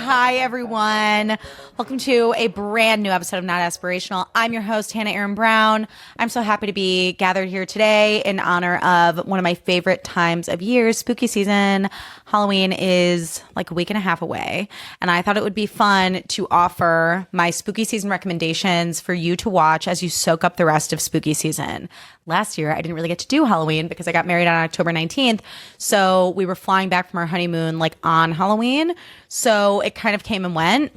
Hi, everyone. Welcome to a brand new episode of Not Aspirational. I'm your host, Hannah Aaron Brown. I'm so happy to be gathered here today in honor of one of my favorite times of year, spooky season. Halloween is like a week and a half away, and I thought it would be fun to offer my spooky season recommendations for you to watch as you soak up the rest of spooky season. Last year, I didn't really get to do Halloween because I got married on October 19th. So we were flying back from our honeymoon like on Halloween. So it kind of came and went,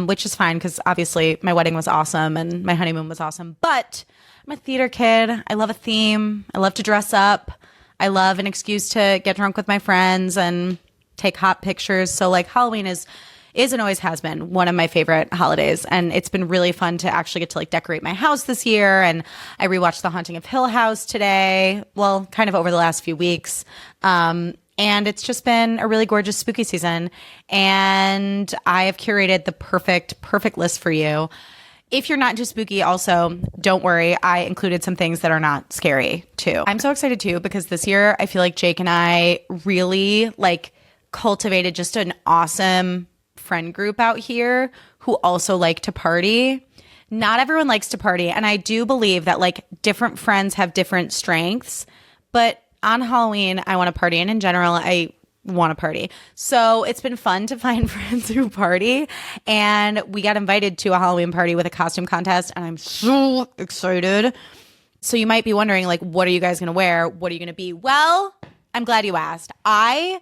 which is fine because obviously my wedding was awesome and my honeymoon was awesome. But I'm a theater kid. I love a theme. I love to dress up. I love an excuse to get drunk with my friends and take hot pictures. So like Halloween is and always has been one of my favorite holidays. And it's been really fun to actually get to like decorate my house this year. And I rewatched The Haunting of Hill House today. Well, kind of over the last few weeks. And it's just been a really gorgeous spooky season. And I have curated the perfect list for you. If you're not into spooky, also, don't worry. I included some things that are not scary too. I'm so excited too because this year I feel like Jake and I really like cultivated just an awesome friend group out here who also like to party. Not everyone likes to party, and I do believe that like different friends have different strengths, but on Halloween I want to party, and in general I want to party. So it's been fun to find friends who party, and we got invited to a Halloween party with a costume contest, and I'm so excited. So you might be wondering like, what are you guys going to wear? What are you going to be? Well, I'm glad you asked. I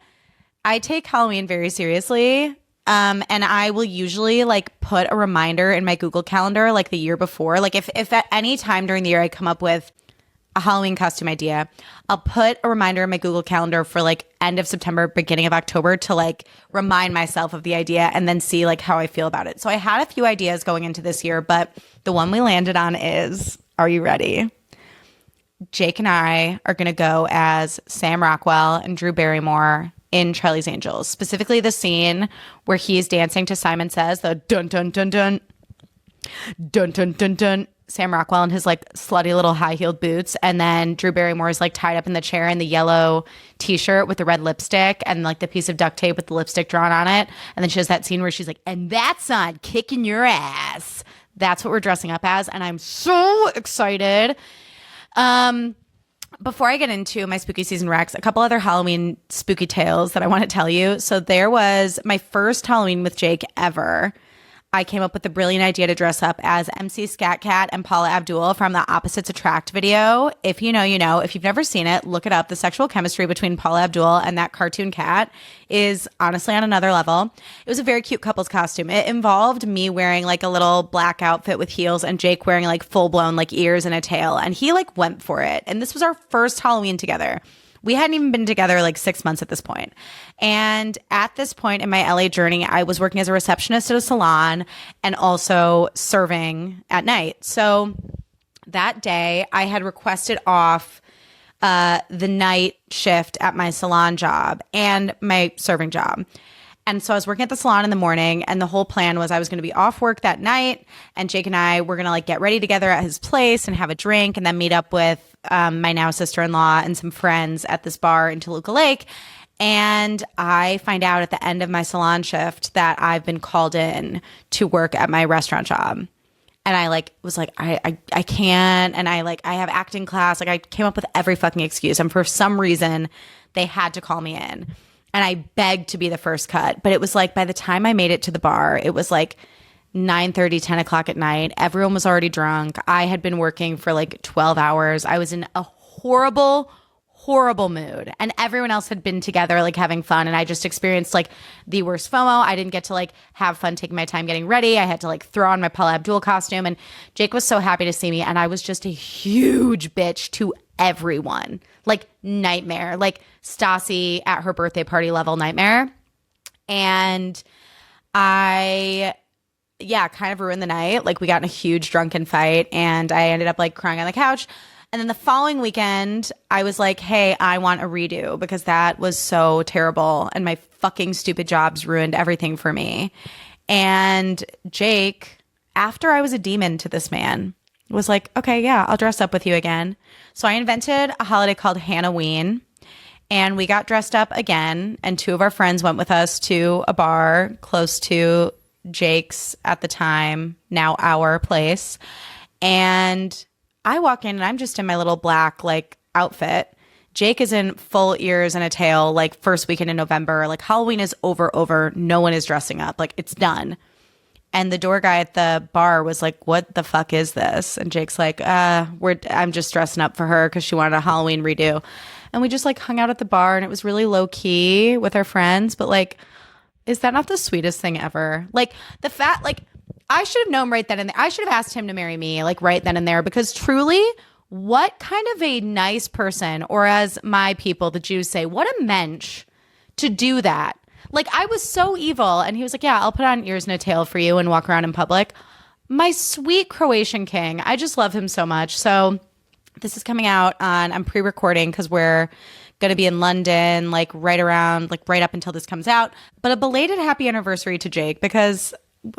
take Halloween very seriously. And I will usually like put a reminder in my Google Calendar like the year before. Like if at any time during the year I come up with a Halloween costume idea, I'll put a reminder in my Google Calendar for like end of September, beginning of October to like remind myself of the idea and then see like how I feel about it. So I had a few ideas going into this year, but the one we landed on is, are you ready? Jake and I are going to go as Sam Rockwell and Drew Barrymore in Charlie's Angels, specifically the scene where he's dancing to Simon Says, the dun dun dun dun dun dun dun dun. Sam Rockwell in his like slutty little high-heeled boots, and then Drew Barrymore is like tied up in the chair in the yellow t-shirt with the red lipstick and like the piece of duct tape with the lipstick drawn on it. And then she has that scene where she's like, and that's on Kicking Your Ass. That's what we're dressing up as, and I'm so excited. Before I get into my spooky season recs, a couple other Halloween spooky tales that I want to tell you. So there was my first Halloween with Jake ever. I came up with the brilliant idea to dress up as MC Scat Cat and Paula Abdul from the Opposites Attract video. If you know, you know. If you've never seen it, look it up. The sexual chemistry between Paula Abdul and that cartoon cat is honestly on another level. It was a very cute couple's costume. It involved me wearing like a little black outfit with heels and Jake wearing like full-blown like ears and a tail. And he like went for it. And this was our first Halloween together. We hadn't even been together like 6 months at this point. And at this point in my LA journey, I was working as a receptionist at a salon and also serving at night. So that day I had requested off the night shift at my salon job and my serving job. And so I was working at the salon in the morning, and the whole plan was I was going to be off work that night, and Jake and I were going to like get ready together at his place and have a drink and then meet up with my now sister-in-law and some friends at this bar in Toluca Lake. And I find out at the end of my salon shift that I've been called in to work at my restaurant job. And I like was like, I can't. And I have acting class. Like I came up with every fucking excuse. And for some reason, they had to call me in. And I begged to be the first cut. But it was like by the time I made it to the bar, it was like 9:30, 10 o'clock at night. Everyone was already drunk. I had been working for like 12 hours. I was in a horrible mood. And everyone else had been together like having fun. And I just experienced like the worst FOMO. I didn't get to like have fun taking my time getting ready. I had to like throw on my Paula Abdul costume. And Jake was so happy to see me. And I was just a huge bitch to everyone. Like nightmare. Like Stassi at her birthday party level nightmare. And I yeah, kind of ruined the night. Like we got in a huge drunken fight and I ended up like crying on the couch. And then the following weekend, I was like, hey, I want a redo because that was so terrible. And my fucking stupid jobs ruined everything for me. And Jake, after I was a demon to this man, was like, okay, yeah, I'll dress up with you again. So I invented a holiday called Hannahween. And we got dressed up again. And two of our friends went with us to a bar close to Jake's at the time, now our place. And I walk in and I'm just in my little black like outfit. Jake is in full ears and a tail like first weekend in November. Like Halloween is over. No one is dressing up. Like it's done. And the door guy at the bar was like, what the fuck is this? And Jake's like, I'm just dressing up for her because she wanted a Halloween redo. And we just like hung out at the bar and it was really low key with our friends. But like, is that not the sweetest thing ever? Like the fact, like, I should have known right then and there. I should have asked him to marry me like right then and there because truly, what kind of a nice person, or as my people, the Jews say, what a mensch to do that. Like I was so evil and he was like, yeah, I'll put on ears and a tail for you and walk around in public. My sweet Croatian king. I just love him so much. So this is coming out on, I'm pre-recording because we're going to be in London like right around, like right up until this comes out. But a belated happy anniversary to Jake because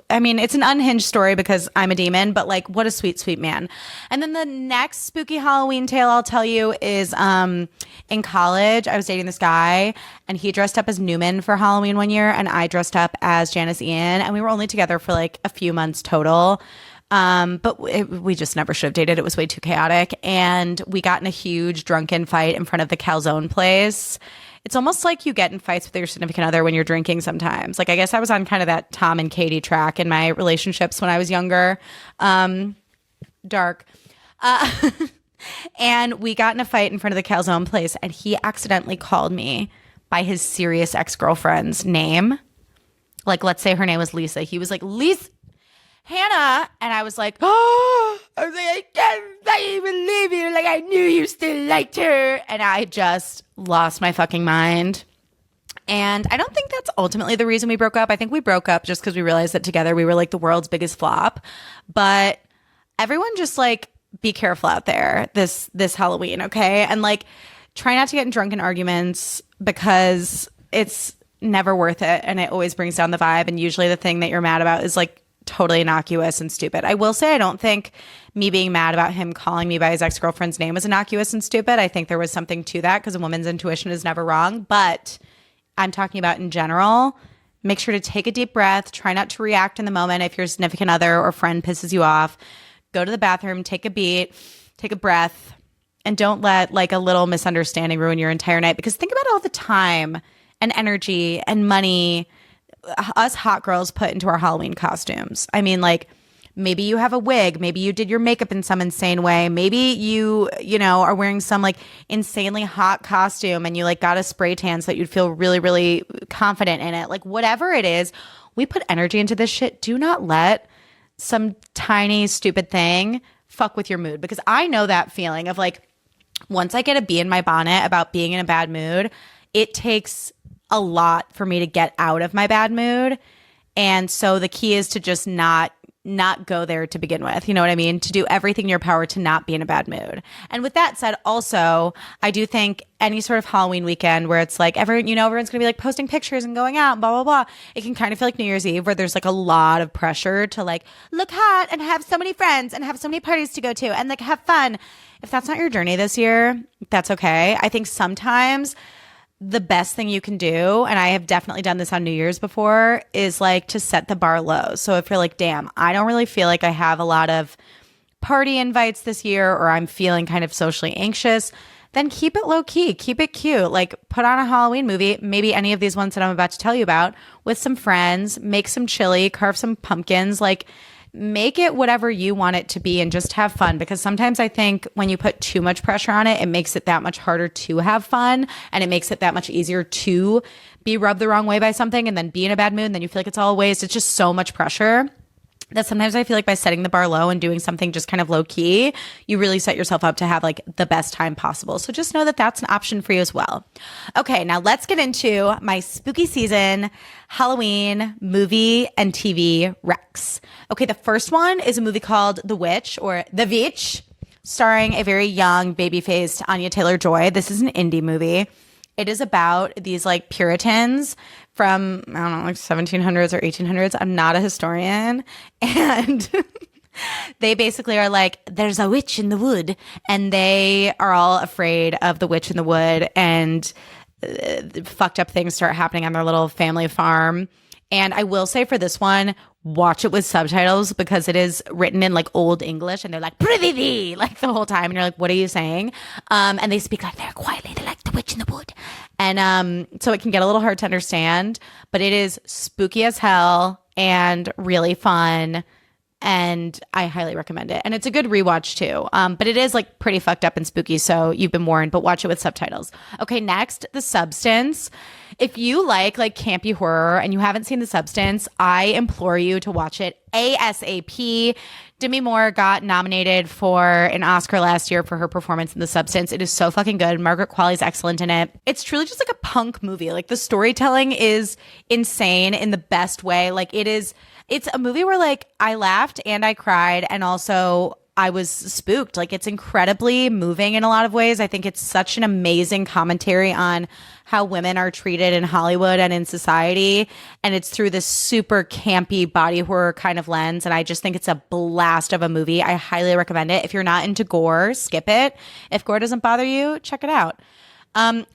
I mean, it's an unhinged story because I'm a demon, but like what a sweet, sweet man. And then the next spooky Halloween tale I'll tell you is in college, I was dating this guy and he dressed up as Newman for Halloween one year and I dressed up as Janice Ian and we were only together for like a few months total. But we just never should have dated. It was way too chaotic. And we got in a huge drunken fight in front of the calzone place. It's almost like you get in fights with your significant other when you're drinking sometimes. Like, I guess I was on kind of that Tom and Katie track in my relationships when I was younger. Dark. And we got in a fight in front of the calzone place and he accidentally called me by his serious ex-girlfriend's name. Like, let's say her name was Lisa. He was like, Lisa. Hannah, and I was like, oh, I was like, I can't even believe you. Like, I knew you still liked her. And I just lost my fucking mind. And I don't think that's ultimately the reason we broke up. I think we broke up just because we realized that together we were like the world's biggest flop. But everyone just like, be careful out there this Halloween, okay? And like, try not to get in drunken arguments because it's never worth it. And it always brings down the vibe. And usually the thing that you're mad about is like, totally innocuous and stupid. I will say I don't think me being mad about him calling me by his ex-girlfriend's name was innocuous and stupid. I think there was something to that because a woman's intuition is never wrong. But I'm talking about in general, make sure to take a deep breath. Try not to react in the moment if your significant other or friend pisses you off. Go to the bathroom, take a beat, take a breath, and don't let like a little misunderstanding ruin your entire night. Because think about all the time and energy and money us hot girls put into our Halloween costumes. I mean, like, maybe you have a wig. Maybe you did your makeup in some insane way. Maybe you know, are wearing some like insanely hot costume and you like got a spray tan so that you'd feel really, really confident in it. Like, whatever it is, we put energy into this shit. Do not let some tiny, stupid thing fuck with your mood. Because I know that feeling of like, once I get a bee in my bonnet about being in a bad mood, it takes a lot for me to get out of my bad mood. And so the key is to just not go there to begin with. You know what I mean? To do everything in your power to not be in a bad mood. And with that said, also, I do think any sort of Halloween weekend where it's like everyone's going to be like posting pictures and going out, blah, blah, blah. It can kind of feel like New Year's Eve where there's like a lot of pressure to like look hot and have so many friends and have so many parties to go to and like have fun. If that's not your journey this year, that's okay. I think sometimes the best thing you can do, and I have definitely done this on New Year's before, is like to set the bar low. So if you're like, damn, I don't really feel like I have a lot of party invites this year, or I'm feeling kind of socially anxious, then keep it low key, keep it cute. Like put on a Halloween movie, maybe any of these ones that I'm about to tell you about, with some friends, make some chili, carve some pumpkins, like make it whatever you want it to be and just have fun. Because sometimes I think when you put too much pressure on it, it makes it that much harder to have fun, and it makes it that much easier to be rubbed the wrong way by something and then be in a bad mood and then you feel like it's all a waste. It's just so much pressure. that sometimes I feel like by setting the bar low and doing something just kind of low key, you really set yourself up to have like the best time possible. So just know that that's an option for you as well. Okay, now let's get into my spooky season Halloween movie and TV recs. Okay, the first one is a movie called The Witch or The Witch, starring a very young baby-faced Anya Taylor-Joy. This is an indie movie. It is about these like Puritans from, I don't know, like 1700s or 1800s. I'm not a historian. And they basically are like, there's a witch in the wood. And they are all afraid of the witch in the wood. And fucked up things start happening on their little family farm. And I will say for this one, watch it with subtitles because it is written in like old English and they're like prithee like the whole time and you're like, what are you saying? And they speak like very quietly. They're like the witch in the wood. And so it can get a little hard to understand, but it is spooky as hell and really fun. And I highly recommend it. And it's a good rewatch too. But it is like pretty fucked up and spooky. So you've been warned, but watch it with subtitles. Okay, next, The Substance. If you like campy horror and you haven't seen The Substance, I implore you to watch it ASAP. Demi Moore got nominated for an Oscar last year for her performance in The Substance. It is so fucking good. Margaret Qualley's excellent in it. It's truly just like a punk movie. Like the storytelling is insane in the best way. Like it's a movie where like I laughed and I cried and also I was spooked. Like it's incredibly moving in a lot of ways. I think it's such an amazing commentary on how women are treated in Hollywood and in society. And it's through this super campy body horror kind of lens. And I just think it's a blast of a movie. I highly recommend it. If you're not into gore, skip it. If gore doesn't bother you, check it out.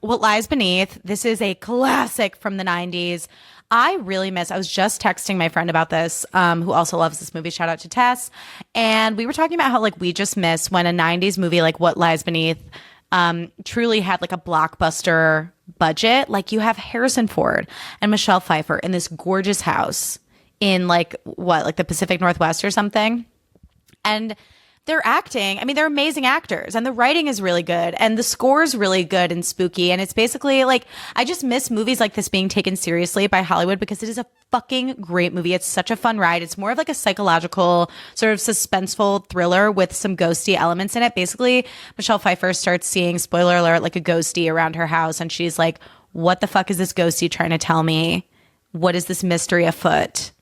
What Lies Beneath. This is a classic from the 90s. I was just texting my friend about this, who also loves this movie. Shout out to Tess. And we were talking about how like we just miss when a 90s movie like What Lies Beneath truly had like a blockbuster budget. Like you have Harrison Ford and Michelle Pfeiffer in this gorgeous house in like the Pacific Northwest or something. And they're acting. I mean, they're amazing actors and the writing is really good and the score is really good and spooky. And it's basically like, I just miss movies like this being taken seriously by Hollywood because it is a fucking great movie. It's such a fun ride. It's more of like a psychological sort of suspenseful thriller with some ghosty elements in it. Basically, Michelle Pfeiffer starts seeing, spoiler alert, like a ghosty around her house. And she's like, what the fuck is this ghosty trying to tell me? What is this mystery afoot?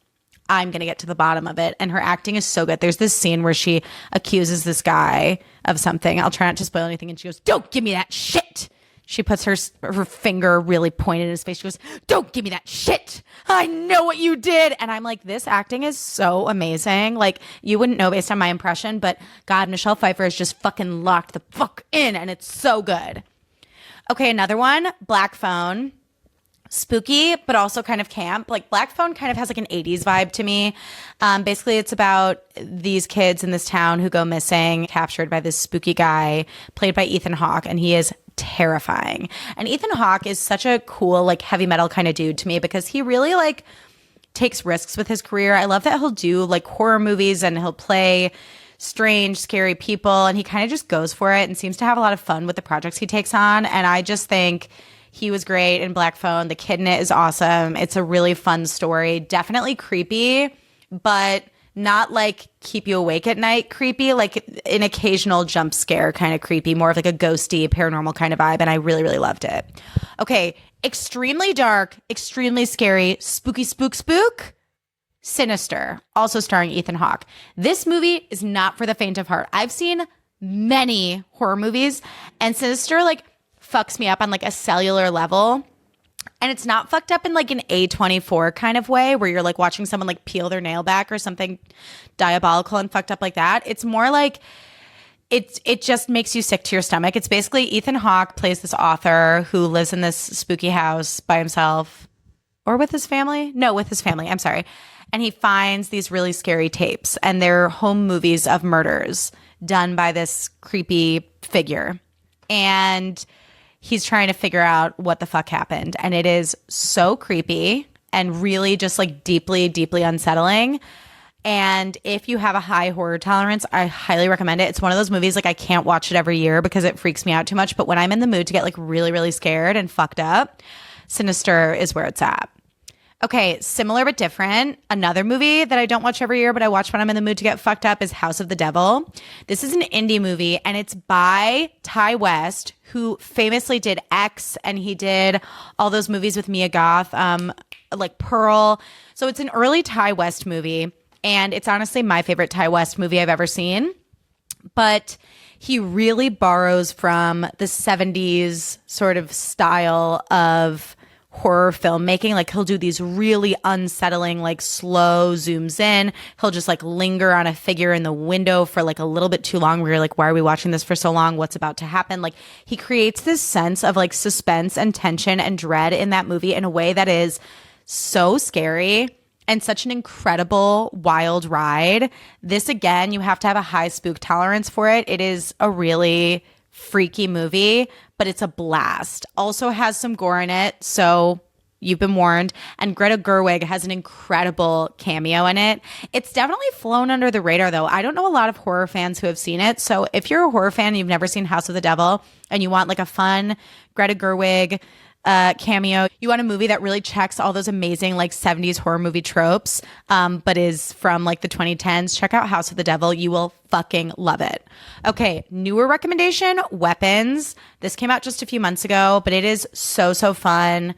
I'm going to get to the bottom of it. And her acting is so good. There's this scene where she accuses this guy of something. I'll try not to spoil anything. And she goes, don't give me that shit. She puts her finger really pointed in his face. She goes, don't give me that shit. I know what you did. And I'm like, this acting is so amazing. Like, you wouldn't know based on my impression, but God, Michelle Pfeiffer is just fucking locked the fuck in. And it's so good. Okay, another one, Black Phone. Spooky, but also kind of camp. Like Black Phone kind of has like an 80s vibe to me. Basically, it's about these kids in this town who go missing, captured by this spooky guy played by Ethan Hawke, and he is terrifying. And Ethan Hawke is such a cool, like heavy metal kind of dude to me because he really like takes risks with his career. I love that he'll do like horror movies and he'll play strange, scary people, and he kind of just goes for it and seems to have a lot of fun with the projects he takes on. And I just think he was great in Black Phone. The kid in it is awesome. It's a really fun story. Definitely creepy, but not like keep you awake at night creepy, like an occasional jump scare kind of creepy, more of like a ghosty, paranormal kind of vibe. And I really, really loved it. Okay. Extremely dark, extremely scary, spooky, spook. Sinister, also starring Ethan Hawke. This movie is not for the faint of heart. I've seen many horror movies and Sinister like fucks me up on like a cellular level. And it's not fucked up in like an A24 kind of way where you're like watching someone like peel their nail back or something diabolical and fucked up like that. It's more like it just makes you sick to your stomach. It's basically Ethan Hawke plays this author who lives in this spooky house by himself or with his family. No, with his family. I'm sorry. And he finds these really scary tapes and they're home movies of murders done by this creepy figure. And he's trying to figure out what the fuck happened. And it is so creepy and really just like deeply, deeply unsettling. And if you have a high horror tolerance, I highly recommend it. It's one of those movies like I can't watch it every year because it freaks me out too much. But when I'm in the mood to get like really, really scared and fucked up, Sinister is where it's at. Okay, similar but different. Another movie that I don't watch every year, but I watch when I'm in the mood to get fucked up is House of the Devil. This is an indie movie and it's by Ty West, who famously did X and he did all those movies with Mia Goth, like Pearl. So it's an early Ty West movie and it's honestly my favorite Ty West movie I've ever seen. But he really borrows from the 70s sort of style of horror filmmaking. Like he'll do these really unsettling, like slow zooms in. He'll just like linger on a figure in the window for like a little bit too long where you're like, why are we watching this for so long? What's about to happen? Like he creates this sense of like suspense and tension and dread in that movie in a way that is so scary and such an incredible wild ride. This again, you have to have a high spook tolerance for it. It is a really freaky movie, but it's a blast. Also has some gore in it, so you've been warned. And Greta Gerwig has an incredible cameo in it. It's definitely flown under the radar, though. I don't know a lot of horror fans who have seen it. So if you're a horror fan and you've never seen House of the Devil and you want like a fun Greta Gerwig cameo, you want a movie that really checks all those amazing like 70s horror movie tropes, but is from like the 2010s, check out House of the Devil. You will fucking love it. Okay, newer recommendation, Weapons. This came out just a few months ago, but it is so fun.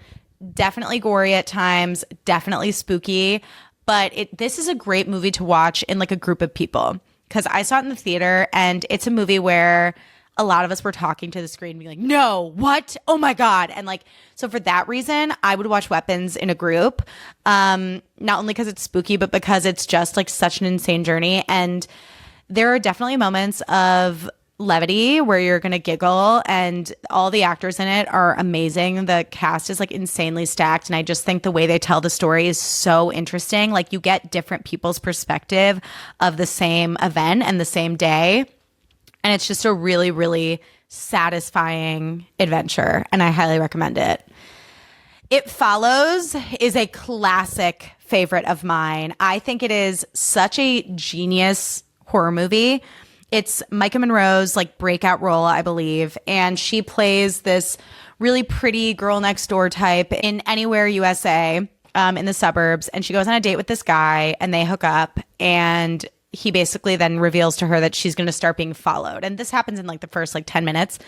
Definitely gory at times, definitely spooky, but this is a great movie to watch in like a group of people because I saw it in the theater and it's a movie where a lot of us were talking to the screen being like, no, what? Oh my God. And like, so for that reason, I would watch Weapons in a group. Not only because it's spooky, but because it's just like such an insane journey. And there are definitely moments of levity where you're going to giggle and all the actors in it are amazing. The cast is like insanely stacked. And I just think the way they tell the story is so interesting. Like you get different people's perspective of the same event and the same day. And it's just a really, really satisfying adventure. And I highly recommend it. It Follows is a classic favorite of mine. I think it is such a genius horror movie. It's Micah Monroe's like breakout role, I believe. And she plays this really pretty girl next door type in Anywhere, USA, in the suburbs. And she goes on a date with this guy and they hook up and he basically then reveals to her that she's going to start being followed. And this happens in like the first like 10 minutes.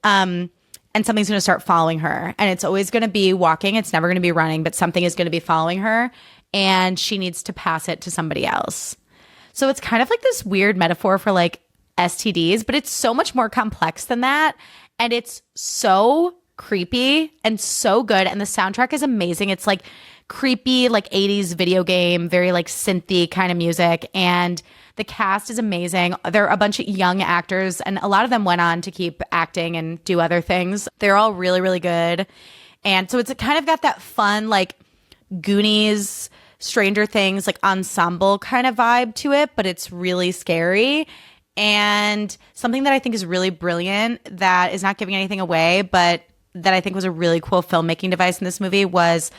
And something's going to start following her. And it's always going to be walking. It's never going to be running, but something is going to be following her. And she needs to pass it to somebody else. So it's kind of like this weird metaphor for like STDs, but it's so much more complex than that. And it's so creepy and so good. And the soundtrack is amazing. It's like creepy, like 80s video game, very like synthy kind of music. And the cast is amazing. There are a bunch of young actors and a lot of them went on to keep acting and do other things. They're all really, really good. And so it's kind of got that fun, like Goonies, Stranger Things, like ensemble kind of vibe to it, but it's really scary. And something that I think is really brilliant that is not giving anything away, but that I think was a really cool filmmaking device in this movie was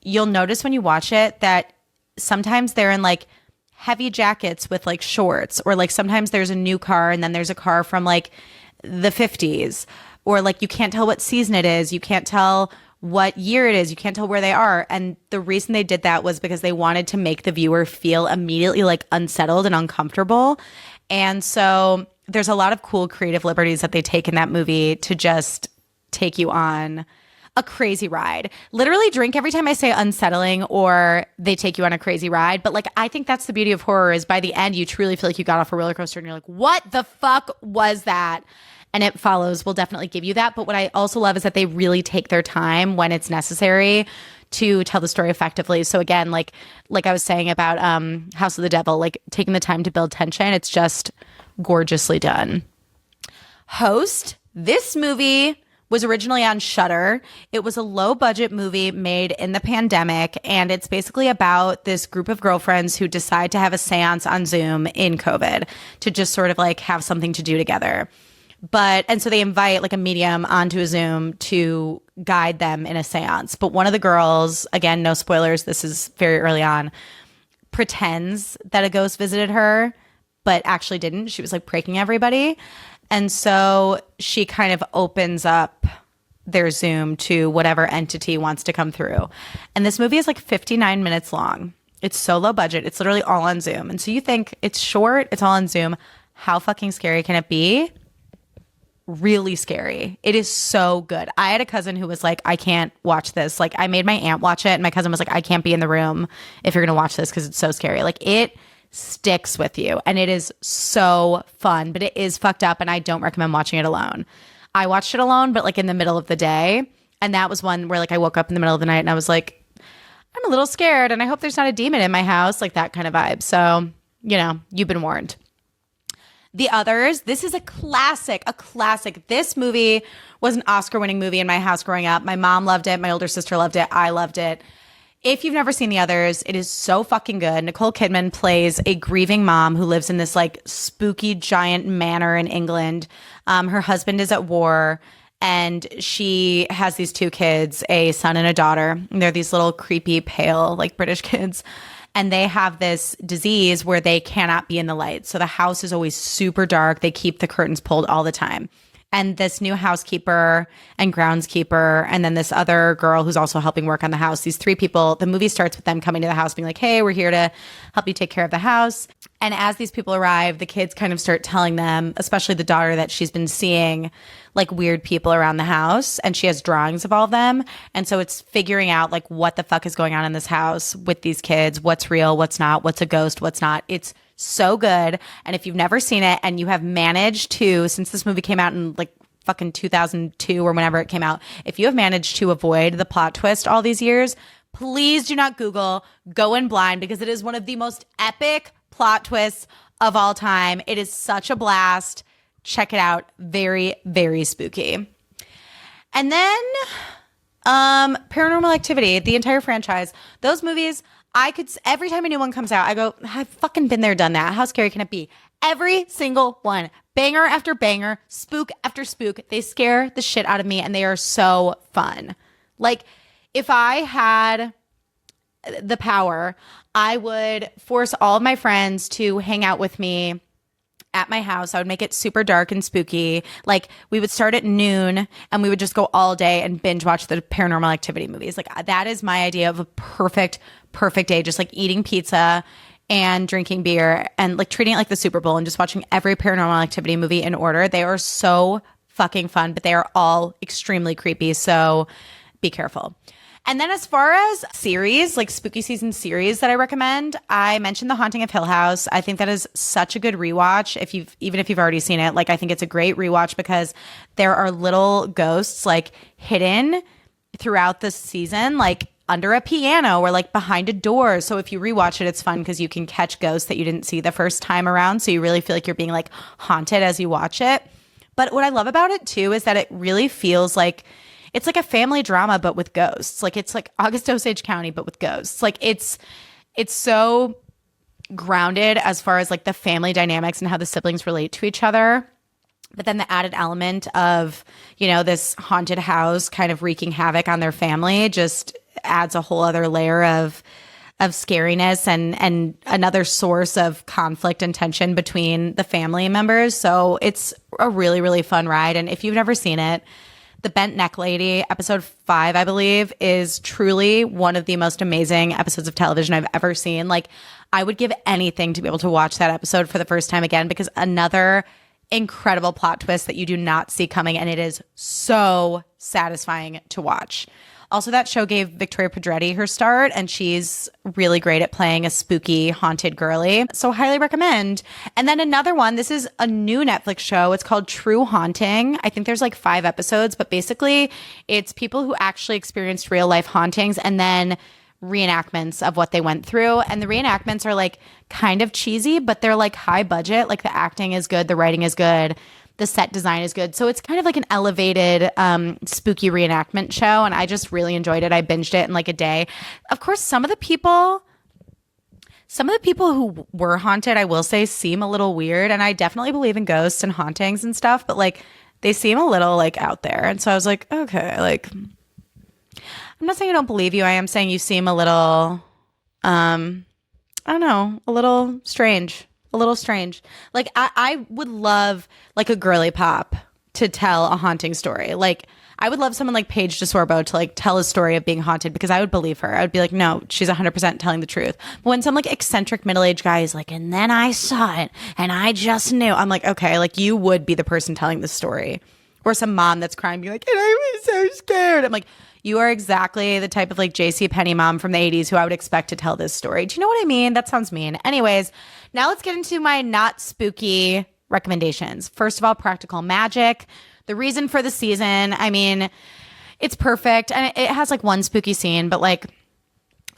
you'll notice when you watch it that sometimes they're in like heavy jackets with like shorts, or like sometimes there's a new car and then there's a car from like the 50s, or like you can't tell what season it is. You can't tell what year it is. You can't tell where they are. And the reason they did that was because they wanted to make the viewer feel immediately like unsettled and uncomfortable. And so there's a lot of cool creative liberties that they take in that movie to just take you on a crazy ride. Literally drink every time I say unsettling or they take you on a crazy ride. But like, I think that's the beauty of horror is by the end, you truly feel like you got off a roller coaster and you're like, what the fuck was that? And It Follows will definitely give you that. But what I also love is that they really take their time when it's necessary to tell the story effectively. So again, like I was saying about House of the Devil, like taking the time to build tension, it's just gorgeously done. Host, this movie was originally on Shudder. It was a low-budget movie made in the pandemic, and it's basically about this group of girlfriends who decide to have a seance on Zoom in COVID to just sort of like have something to do together. And so they invite like a medium onto a Zoom to guide them in a seance. But one of the girls, again, no spoilers, this is very early on, pretends that a ghost visited her, but actually didn't. She was like pranking everybody. And so she kind of opens up their Zoom to whatever entity wants to come through. And this movie is like 59 minutes long. It's so low budget. It's literally all on Zoom. And so you think it's short, it's all on Zoom. How fucking scary can it be? Really scary. It is so good. I had a cousin who was like, I can't watch this. Like, I made my aunt watch it, and my cousin was like, I can't be in the room if you're going to watch this because it's so scary. Like, it sticks with you, and it is so fun, but it is fucked up, and I don't recommend watching it alone. I watched it alone, but like in the middle of the day, and that was one where like I woke up in the middle of the night and I was like, I'm a little scared, and I hope there's not a demon in my house, like that kind of vibe. So, you know, you've been warned. The Others, this is a classic, a classic. This movie was an Oscar-winning movie in my house growing up. My mom loved it. My older sister loved it. I loved it. If you've never seen The Others, it is so fucking good. Nicole Kidman plays a grieving mom who lives in this like spooky giant manor in England. Her husband is at war, and she has these two kids, a son and a daughter. And they're these little creepy, pale, like British kids. And they have this disease where they cannot be in the light. So the house is always super dark. They keep the curtains pulled all the time. And this new housekeeper and groundskeeper, and then this other girl who's also helping work on the house, these three people, the movie starts with them coming to the house being like, hey, we're here to help you take care of the house. And as these people arrive, the kids kind of start telling them, especially the daughter, that she's been seeing like weird people around the house, and she has drawings of all of them. And so it's figuring out like what the fuck is going on in this house with these kids, what's real, what's not, what's a ghost, what's not. It's so good. And if you've never seen it and you have managed to, since this movie came out in like fucking 2002 or whenever it came out, if you have managed to avoid the plot twist all these years, please do not Google, go in blind, because it is one of the most epic plot twists of all time. It is such a blast. Check it out. Very, very spooky. And then Paranormal Activity, the entire franchise. Those movies, every time a new one comes out, I go, I've fucking been there, done that. How scary can it be? Every single one. Banger after banger, spook after spook. They scare the shit out of me, and they are so fun. Like, if I had the power, I would force all of my friends to hang out with me at my house. I would make it super dark and spooky. Like, we would start at noon and we would just go all day and binge watch the Paranormal Activity movies. Like, that is my idea of a perfect day. Just like eating pizza and drinking beer and like treating it like the Super Bowl and just watching every Paranormal Activity movie in order. They are so fucking fun, but they are all extremely creepy. So be careful. And then as far as series, like spooky season series that I recommend, I mentioned The Haunting of Hill House. I think that is such a good rewatch. Even if you've already seen it, like I think it's a great rewatch because there are little ghosts like hidden throughout the season, like under a piano or like behind a door. So if you rewatch it, it's fun because you can catch ghosts that you didn't see the first time around. So you really feel like you're being like haunted as you watch it. But what I love about it too is that it really feels like it's like a family drama, but with ghosts. Like it's like August Osage County, but with ghosts. Like it's so grounded as far as like the family dynamics and how the siblings relate to each other. But then the added element of, you know, this haunted house kind of wreaking havoc on their family just adds a whole other layer of scariness and another source of conflict and tension between the family members. So it's a really, really fun ride. And if you've never seen it, The Bent Neck Lady, episode 5, I believe, is truly one of the most amazing episodes of television I've ever seen. Like, I would give anything to be able to watch that episode for the first time again, because another incredible plot twist that you do not see coming, and it is so satisfying to watch. Also, that show gave Victoria Pedretti her start, and she's really great at playing a spooky, haunted girly. So highly recommend. And then another one, this is a new Netflix show. It's called True Haunting. I think there's like 5 episodes, but basically it's people who actually experienced real life hauntings and then reenactments of what they went through. And the reenactments are like kind of cheesy, but they're like high budget. Like the acting is good, the writing is good, the set design is good. So it's kind of like an elevated spooky reenactment show. And I just really enjoyed it. I binged it in like a day. Of course, some of the people who were haunted, I will say, seem a little weird. And I definitely believe in ghosts and hauntings and stuff, but like they seem a little like out there. And so I was like, okay, like I'm not saying I don't believe you. I am saying you seem a little, I don't know, a little strange. Like I would love like a girly pop to tell a haunting story. Like I would love someone like Paige DeSorbo to like tell a story of being haunted, because I would believe her. I would be like, no, she's 100% telling the truth. But when some like eccentric middle-aged guy is like, and then I saw it and I just knew, I'm like, okay, like you would be the person telling the story. Or some mom that's crying, being like, and I was so scared. I'm like, you are exactly the type of like JCPenney mom from the 80s who I would expect to tell this story. Do you know what I mean? That sounds mean. Anyways, now let's get into my not spooky recommendations. First of all, Practical Magic. The reason for the season, I mean, it's perfect. And it has like one spooky scene, but like,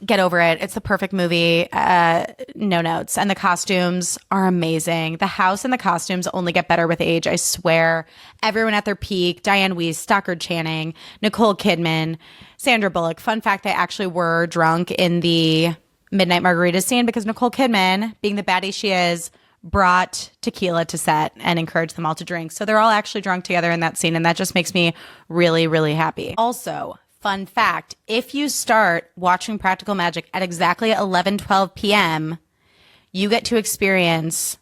get over it. It's the perfect movie. No notes. And the costumes are amazing. The house and the costumes only get better with age, I swear. Everyone at their peak. Diane Weiss, Stockard Channing, Nicole Kidman, Sandra Bullock. Fun fact, I actually were drunk in the Midnight Margarita scene because Nicole Kidman, being the baddie she is, brought tequila to set and encouraged them all to drink. So they're all actually drunk together in that scene. And that just makes me really, really happy. Also, fun fact, if you start watching Practical Magic at exactly 11:12 p.m., you get to experience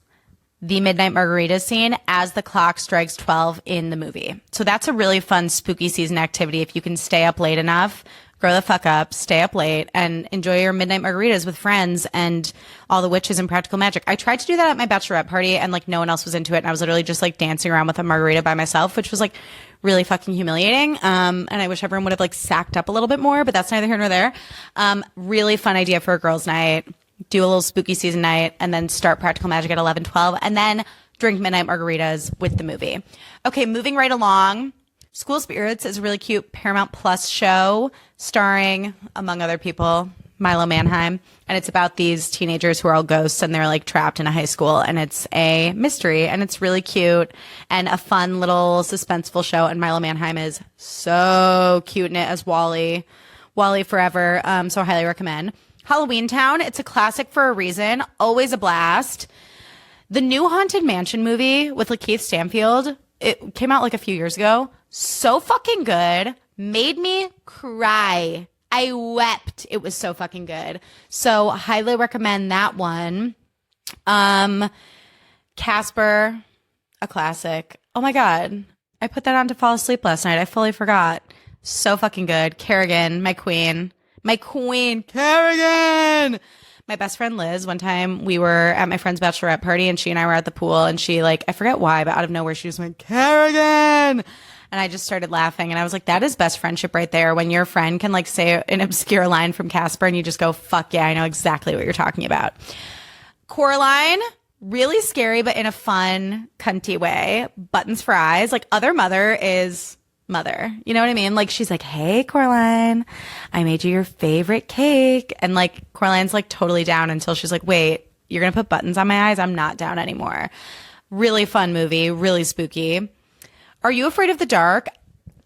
the Midnight Margarita scene as the clock strikes 12 in the movie. So that's a really fun spooky season activity if you can stay up late enough. Grow the fuck up, stay up late, and enjoy your midnight margaritas with friends and all the witches in Practical Magic. I tried to do that at my bachelorette party, and like no one else was into it, and I was literally just like dancing around with a margarita by myself, which was like really fucking humiliating. And I wish everyone would have like sacked up a little bit more, but that's neither here nor there. Really fun idea for a girls' night. Do a little spooky season night, and then start Practical Magic at 11:12, and then drink midnight margaritas with the movie. Okay, moving right along. School Spirits is a really cute Paramount Plus show starring, among other people, Milo Manheim. And it's about these teenagers who are all ghosts and they're like trapped in a high school. And it's a mystery and it's really cute and a fun little suspenseful show. And Milo Manheim is so cute in it as Wally. Wally forever. So I highly recommend. Halloween Town. It's a classic for a reason. Always a blast. The new Haunted Mansion movie with Lakeith Stanfield, it came out like a few years ago. So fucking good. Made me cry. I wept. It was so fucking good. So highly recommend that one. Casper, a classic. Oh my God. I put that on to fall asleep last night. I fully forgot. So fucking good. Kerrigan, my queen. My queen, Kerrigan. My best friend Liz, one time we were at my friend's bachelorette party and she and I were at the pool and she like, I forget why, but out of nowhere she just went, Kerrigan. And I just started laughing and I was like, that is best friendship right there. When your friend can like say an obscure line from Casper and you just go, fuck yeah, I know exactly what you're talking about. Coraline, really scary, but in a fun, cunty way. Buttons for eyes. Like Other Mother is Mother. You know what I mean? Like she's like, hey, Coraline, I made you your favorite cake. And like Coraline's like totally down until she's like, wait, you're going to put buttons on my eyes? I'm not down anymore. Really fun movie. Really spooky. Are You Afraid of the Dark?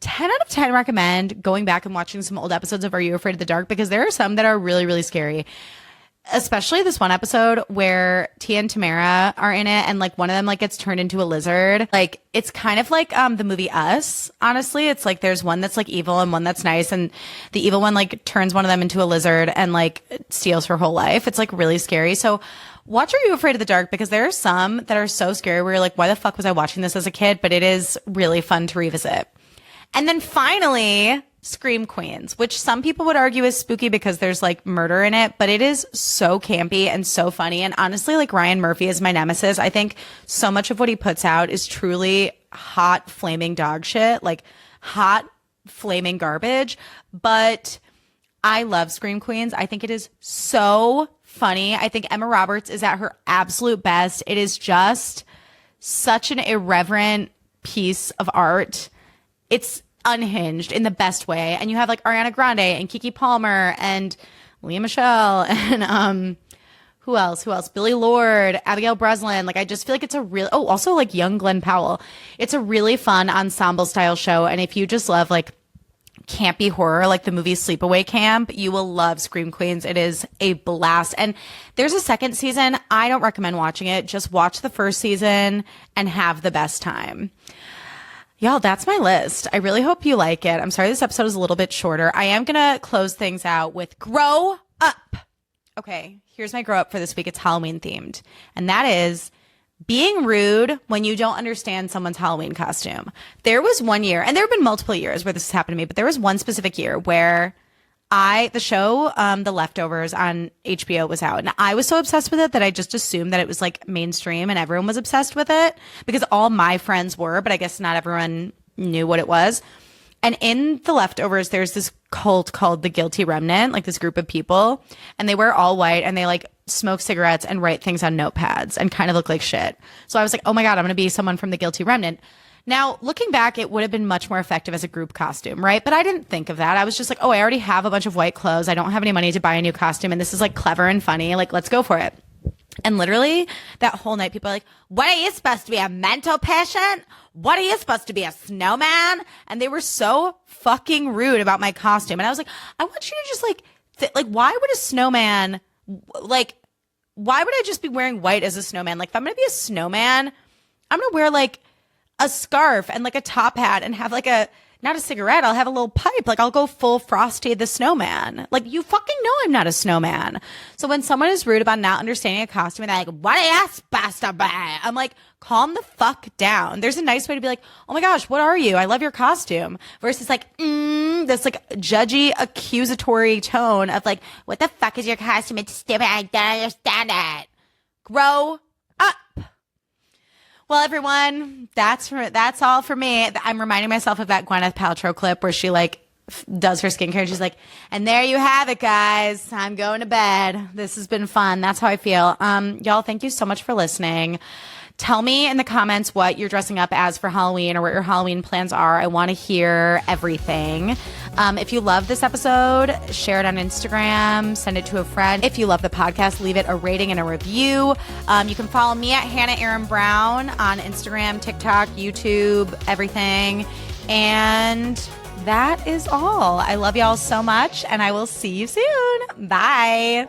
10 out of 10 recommend going back and watching some old episodes of Are You Afraid of the Dark? Because there are some that are really, really scary. Especially this one episode where Tia and Tamara are in it and like one of them like gets turned into a lizard. Like it's kind of like the movie Us, honestly. It's like there's one that's like evil and one that's nice, and the evil one like turns one of them into a lizard and like steals her whole life. It's like really scary. So watch Are You Afraid of the Dark? Because there are some that are so scary where you're like, why the fuck was I watching this as a kid? But it is really fun to revisit. And then finally, Scream Queens, which some people would argue is spooky because there's like murder in it, but it is so campy and so funny. And honestly, like Ryan Murphy is my nemesis. I think so much of what he puts out is truly hot, flaming dog shit, like hot, flaming garbage. But I love Scream Queens. I think it is so funny. I think Emma Roberts is at her absolute best. It is just such an irreverent piece of art. It's unhinged in the best way. And you have like Ariana Grande and Keke Palmer and Lea Michele and who else? Billy Lord, Abigail Breslin. Like I just feel like it's a real also like young Glenn Powell. It's a really fun ensemble style show. And if you just love like campy horror like the movie Sleepaway Camp, you will love Scream Queens. It is a blast. And there's a second season. I don't recommend watching it. Just watch the first season and have the best time. Y'all, that's my list. I really hope you like it. I'm sorry this episode is a little bit shorter. I am going to close things out with Grow Up. Okay, here's my Grow Up for this week. It's Halloween themed. And that is being rude when you don't understand someone's Halloween costume. There was one year, and there have been multiple years where this has happened to me, but there was one specific year where the show, The Leftovers on HBO was out, and I was so obsessed with it that I just assumed that it was like mainstream and everyone was obsessed with it because all my friends were, but I guess not everyone knew what it was. And in The Leftovers, there's this cult called the Guilty Remnant, like this group of people, and they wear all white and they like smoke cigarettes and write things on notepads and kind of look like shit. So I was like, oh my God, I'm going to be someone from the Guilty Remnant. Now, looking back, it would have been much more effective as a group costume, right? But I didn't think of that. I was just like, oh, I already have a bunch of white clothes. I don't have any money to buy a new costume. And this is like clever and funny. Like, let's go for it. And literally that whole night, people are like, what are you supposed to be, a mental patient? What are you supposed to be, a snowman? And they were so fucking rude about my costume. And I was like, I want you to just like, why would a snowman, like, why would I just be wearing white as a snowman? Like, if I'm going to be a snowman, I'm going to wear like a scarf and like a top hat and have like not a cigarette. I'll have a little pipe. Like I'll go full Frosty the Snowman. Like you fucking know I'm not a snowman. So when someone is rude about not understanding a costume and they're like, what are you supposed to be? I'm like, calm the fuck down. There's a nice way to be like, oh my gosh, what are you? I love your costume. Versus like, this like judgy, accusatory tone of like, what the fuck is your costume? It's stupid. I don't understand it. Grow up. Well, everyone, that's all for me. I'm reminding myself of that Gwyneth Paltrow clip where she like does her skincare and she's like, and there you have it, guys. I'm going to bed. This has been fun. That's how I feel. Y'all, thank you so much for listening. Tell me in the comments what you're dressing up as for Halloween or what your Halloween plans are. I want to hear everything. If you love this episode, share it on Instagram, send it to a friend. If you love the podcast, leave it a rating and a review. You can follow me at Hannah Aaron Brown on Instagram, TikTok, YouTube, everything. And that is all. I love y'all so much, and I will see you soon. Bye.